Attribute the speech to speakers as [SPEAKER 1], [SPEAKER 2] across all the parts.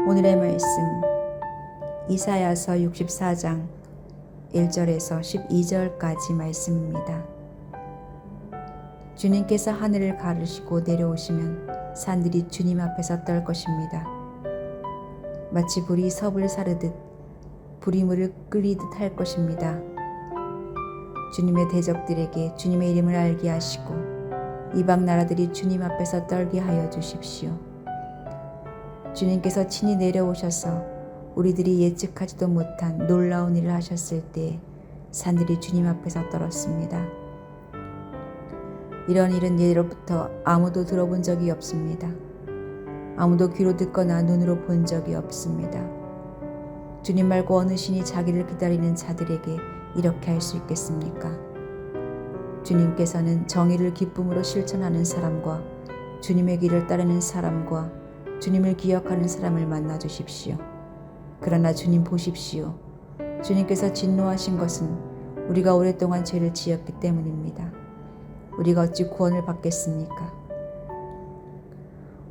[SPEAKER 1] 오늘의 말씀 이사야서 64장 1절에서 12절까지 말씀입니다. 주님께서 하늘을 가르시고 내려오시면 산들이 주님 앞에서 떨 것입니다. 마치 불이 섭을 사르듯 불이 물을 끓이듯 할 것입니다. 주님의 대적들에게 주님의 이름을 알게 하시고 이방 나라들이 주님 앞에서 떨게 하여 주십시오. 주님께서 친히 내려오셔서 우리들이 예측하지도 못한 놀라운 일을 하셨을 때에 산들이 주님 앞에서 떨었습니다. 이런 일은 예로부터 아무도 들어본 적이 없습니다. 아무도 귀로 듣거나 눈으로 본 적이 없습니다. 주님 말고 어느 신이 자기를 기다리는 자들에게 이렇게 할 수 있겠습니까? 주님께서는 정의를 기쁨으로 실천하는 사람과 주님의 길을 따르는 사람과 주님을 기억하는 사람을 만나 주십시오. 그러나 주님 보십시오. 주님께서 진노하신 것은 우리가 오랫동안 죄를 지었기 때문입니다. 우리가 어찌 구원을 받겠습니까?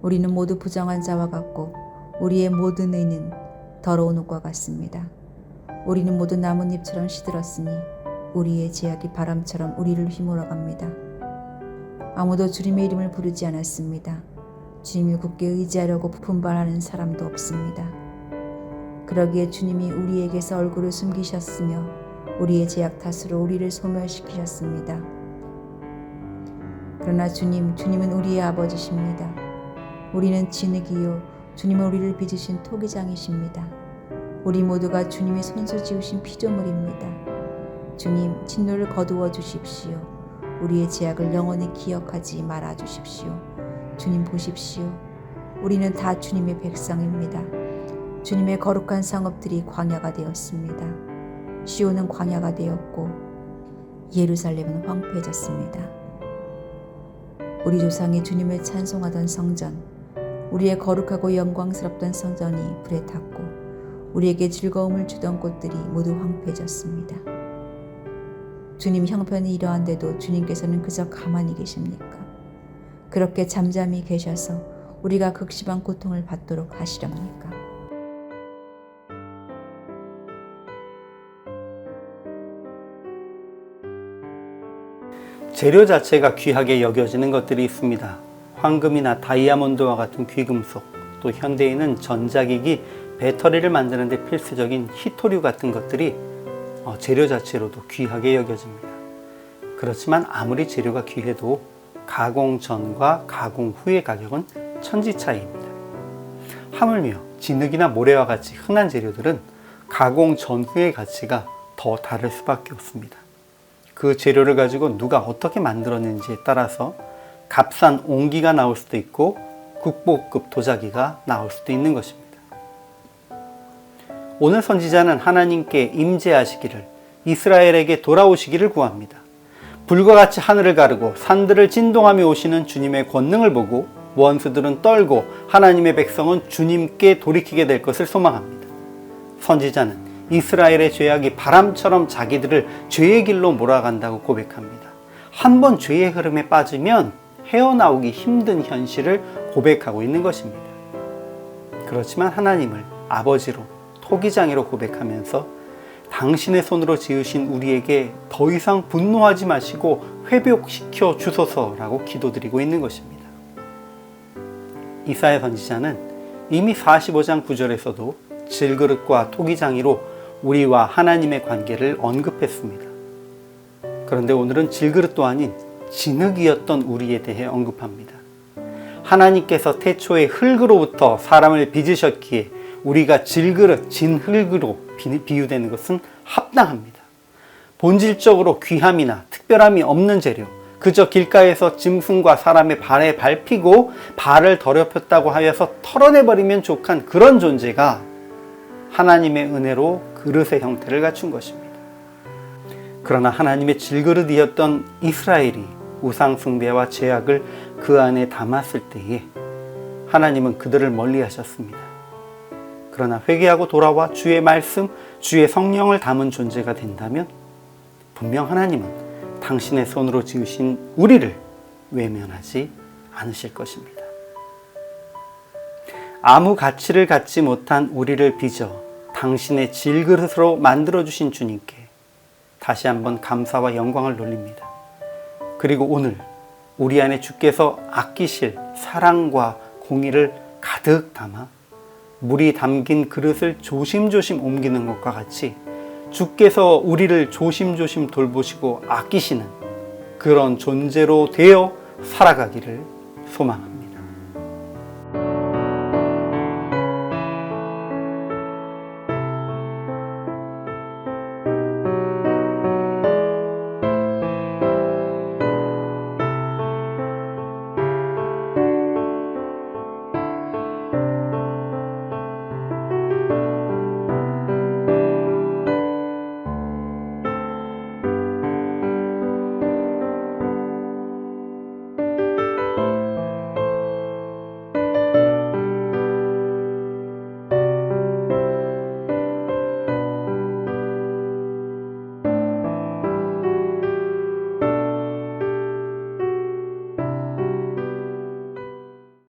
[SPEAKER 1] 우리는 모두 부정한 자와 같고 우리의 모든 의는 더러운 옷과 같습니다. 우리는 모두 나뭇잎처럼 시들었으니 우리의 제약이 바람처럼 우리를 휘몰아갑니다. 아무도 주님의 이름을 부르지 않았습니다. 주님을 굳게 의지하려고 분발하는 사람도 없습니다. 그러기에 주님이 우리에게서 얼굴을 숨기셨으며 우리의 제약 탓으로 우리를 소멸시키셨습니다. 그러나 주님은 우리의 아버지십니다. 우리는 진흙이요 주님은 우리를 빚으신 토기장이십니다. 우리 모두가 주님의 손수 지으신 피조물입니다. 주님, 진노를 거두어 주십시오. 우리의 제약을 영원히 기억하지 말아 주십시오. 주님 보십시오. 우리는 다 주님의 백성입니다. 주님의 거룩한 성읍들이 광야가 되었습니다. 시온은 광야가 되었고 예루살렘은 황폐해졌습니다. 우리 조상이 주님을 찬송하던 성전, 우리의 거룩하고 영광스럽던 성전이 불에 탔고 우리에게 즐거움을 주던 곳들이 모두 황폐해졌습니다. 주님 형편이 이러한데도 주님께서는 그저 가만히 계십니까? 그렇게 잠잠히 계셔서 우리가 극심한 고통을 받도록 하시렵니까?
[SPEAKER 2] 재료 자체가 귀하게 여겨지는 것들이 있습니다. 황금이나 다이아몬드와 같은 귀금속, 또 현대에는 전자기기, 배터리를 만드는 데 필수적인 희토류 같은 것들이 재료 자체로도 귀하게 여겨집니다. 그렇지만 아무리 재료가 귀해도 가공 전과 가공 후의 가격은 천지 차이입니다. 하물며 진흙이나 모래와 같이 흔한 재료들은 가공 전후의 가치가 더 다를 수밖에 없습니다. 그 재료를 가지고 누가 어떻게 만들었는지에 따라서 값싼 옹기가 나올 수도 있고 국보급 도자기가 나올 수도 있는 것입니다. 오늘 선지자는 하나님께 임재하시기를, 이스라엘에게 돌아오시기를 구합니다. 불과 같이 하늘을 가르고 산들을 진동하며 오시는 주님의 권능을 보고 원수들은 떨고 하나님의 백성은 주님께 돌이키게 될 것을 소망합니다. 선지자는 이스라엘의 죄악이 바람처럼 자기들을 죄의 길로 몰아간다고 고백합니다. 한번 죄의 흐름에 빠지면 헤어나오기 힘든 현실을 고백하고 있는 것입니다. 그렇지만 하나님을 아버지로, 토기장이로 고백하면서 당신의 손으로 지으신 우리에게 더 이상 분노하지 마시고 회복시켜 주소서라고 기도드리고 있는 것입니다. 이사야 선지자는 이미 45장 9절에서도 질그릇과 토기장이로 우리와 하나님의 관계를 언급했습니다. 그런데 오늘은 질그릇도 아닌 진흙이었던 우리에 대해 언급합니다. 하나님께서 태초에 흙으로부터 사람을 빚으셨기에 우리가 질그릇, 진흙으로 비유되는 것은 합당합니다. 본질적으로 귀함이나 특별함이 없는 재료, 그저 길가에서 짐승과 사람의 발에 밟히고 발을 더럽혔다고 하여서 털어내버리면 족한 그런 존재가 하나님의 은혜로 그릇의 형태를 갖춘 것입니다. 그러나 하나님의 질그릇이었던 이스라엘이 우상 숭배와 죄악을 그 안에 담았을 때에 하나님은 그들을 멀리 하셨습니다. 그러나 회개하고 돌아와 주의 말씀, 주의 성령을 담은 존재가 된다면 분명 하나님은 당신의 손으로 지으신 우리를 외면하지 않으실 것입니다. 아무 가치를 갖지 못한 우리를 빚어 당신의 질그릇으로 만들어주신 주님께 다시 한번 감사와 영광을 돌립니다. 그리고 오늘 우리 안에 주께서 아끼실 사랑과 공의를 가득 담아 물이 담긴 그릇을 조심조심 옮기는 것과 같이 주께서 우리를 조심조심 돌보시고 아끼시는 그런 존재로 되어 살아가기를 소망합니다.